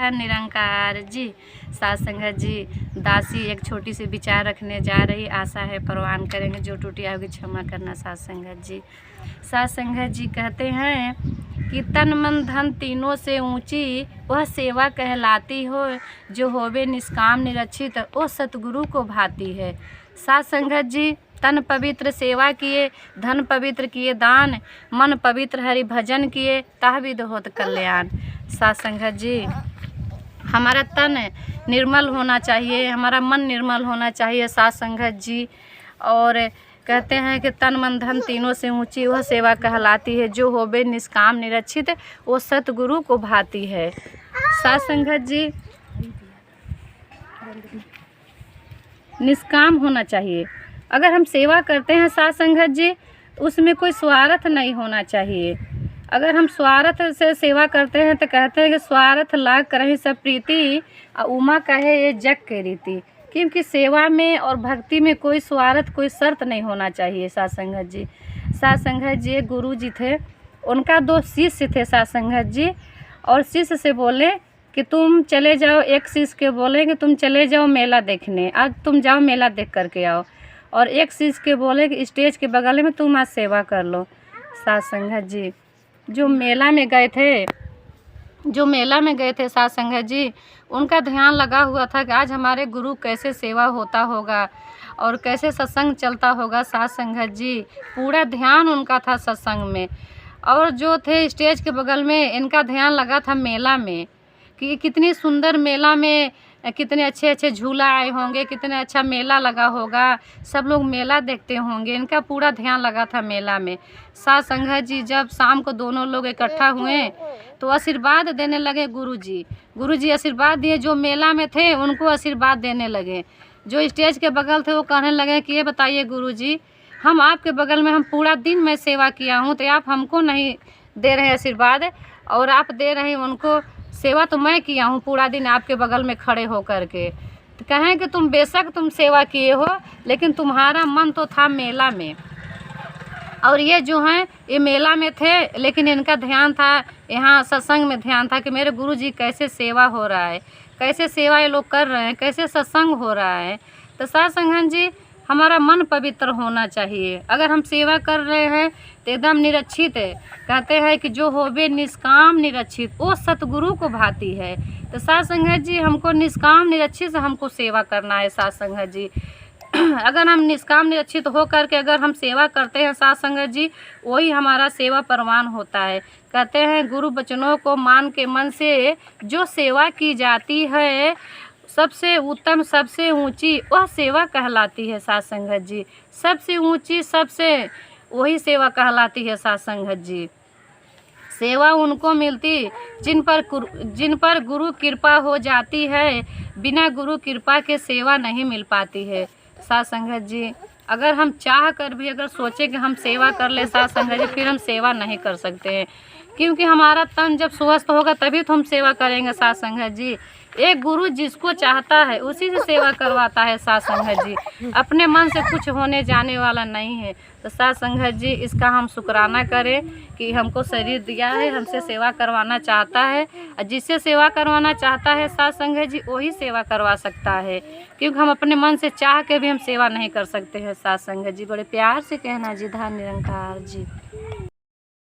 धन निरंकार जी। साथ संगत जी, दासी एक छोटी सी विचार रखने जा रही, आशा है परवान करेंगे, जो टूटी होगी क्षमा करना। साथ संगत जी, साथ संगत जी कहते हैं कि तन मन धन तीनों से ऊंची वह सेवा कहलाती हो, जो होवे निष्काम निरक्षित वो सतगुरु को भाती है। साथ संगत जी, तन पवित्र सेवा किए, धन पवित्र किए दान, मन पवित्र हरि भजन किए, ताह विध होत कल्याण। साथ संगत जी, हमारा तन निर्मल होना चाहिए, हमारा मन निर्मल होना चाहिए। साथ संगत जी, और कहते हैं कि तन मन धन तीनों से ऊंची वह सेवा कहलाती है, जो होवे निष्काम निरक्षित वो सतगुरु को भाती है। साथ संगत जी, निष्काम होना चाहिए। अगर हम सेवा करते हैं साथ संगत जी, उसमें कोई स्वार्थ नहीं होना चाहिए। अगर हम स्वार्थ से सेवा करते हैं तो कहते हैं कि स्वार्थ लाग करहि सब प्रीति, उमा कहे ये जग के रीति। क्योंकि सेवा में और भक्ति में कोई स्वार्थ कोई शर्त नहीं होना चाहिए। साथ संगत जी, साथ संगत जी, एक गुरु जी थे, उनका 2 शिष्य थे साथ संगत जी, और शिष्य से बोले कि तुम चले जाओ, एक शिष्य के बोले कि तुम चले जाओ मेला देखने, आज तुम जाओ मेला देख करके आओ, और एक शिष्य के बोले कि स्टेज के बगल में तुम आज सेवा कर लो। साथ संगत जी, जो मेला में गए थे साथ संगत जी, उनका ध्यान लगा हुआ था कि आज हमारे गुरु कैसे सेवा होता होगा और कैसे सत्संग चलता होगा। साथ संगत जी, पूरा ध्यान उनका था सत्संग में, और जो थे स्टेज के बगल में, इनका ध्यान लगा था मेला में कि कितनी सुंदर मेला में कितने अच्छे अच्छे झूला आए होंगे, कितने अच्छा मेला लगा होगा, सब लोग मेला देखते होंगे। इनका पूरा ध्यान लगा था मेला में। साथ संगत जी, जब शाम को दोनों लोग इकट्ठा हुए तो आशीर्वाद देने लगे गुरुजी आशीर्वाद दिए। जो मेला में थे उनको आशीर्वाद देने लगे। जो स्टेज के बगल थे वो कहने लगे कि ये बताइए गुरुजी, हम आपके बगल में हम पूरा दिन मैं सेवा किया हूँ, तो आप हमको नहीं दे रहे आशीर्वाद, और आप दे रहे उनको। सेवा तो मैं किया हूँ पूरा दिन आपके बगल में खड़े हो कर के। तो कहें कि तुम बेशक तुम सेवा किए हो, लेकिन तुम्हारा मन तो था मेला में, और ये जो हैं ये मेला में थे, लेकिन इनका ध्यान था यहाँ सत्संग में, ध्यान था कि मेरे गुरुजी कैसे सेवा हो रहा है, कैसे सेवा ये लोग कर रहे हैं, कैसे सत्संग हो रहा है। तो साथ संगत जी, हमारा मन पवित्र होना चाहिए। अगर हम सेवा कर रहे हैं तो एकदम निरक्षित है। कहते हैं कि जो होवे निष्काम निरक्षित वो सतगुरु को भाती है। तो साथ संगत जी, हमको निष्काम निरक्षित से हमको सेवा करना है। साथ संगत जी, अगर हम निष्काम निरक्षित हो करके अगर हम सेवा करते हैं साथ संगत जी, वही हमारा सेवा परवान होता है। कहते हैं गुरु वचनों को मान के मन से जो सेवा की जाती है, सबसे उत्तम सबसे ऊंची वह सेवा कहलाती है। साथ संगत जी, सबसे ऊंची सबसे वही सेवा कहलाती है। साथ संगत जी, सेवा उनको मिलती जिन पर गुरु कृपा हो जाती है, बिना गुरु कृपा के सेवा नहीं मिल पाती है। साथ संगत जी, अगर हम चाह कर भी अगर सोचे कि हम सेवा कर ले साथ संगत जी, फिर हम सेवा नहीं कर सकते हैं। क्योंकि हमारा तन जब स्वस्थ होगा तभी तो हम सेवा करेंगे। साथ संगत जी, एक गुरु जिसको चाहता है उसी से सेवा करवाता है। साथ संगत जी, अपने मन से कुछ होने जाने वाला नहीं है। तो साथ संगत जी, इसका हम शुक्राना करें कि हमको शरीर दिया है, हमसे सेवा करवाना चाहता है, और जिससे सेवा करवाना चाहता है साथ संगत जी वही सेवा करवा सकता है। क्योंकि हम अपने मन से चाह के भी हम सेवा नहीं कर सकते हैं। साथ संगत जी, बड़े प्यार से कहना जी, धन निरंकार जी।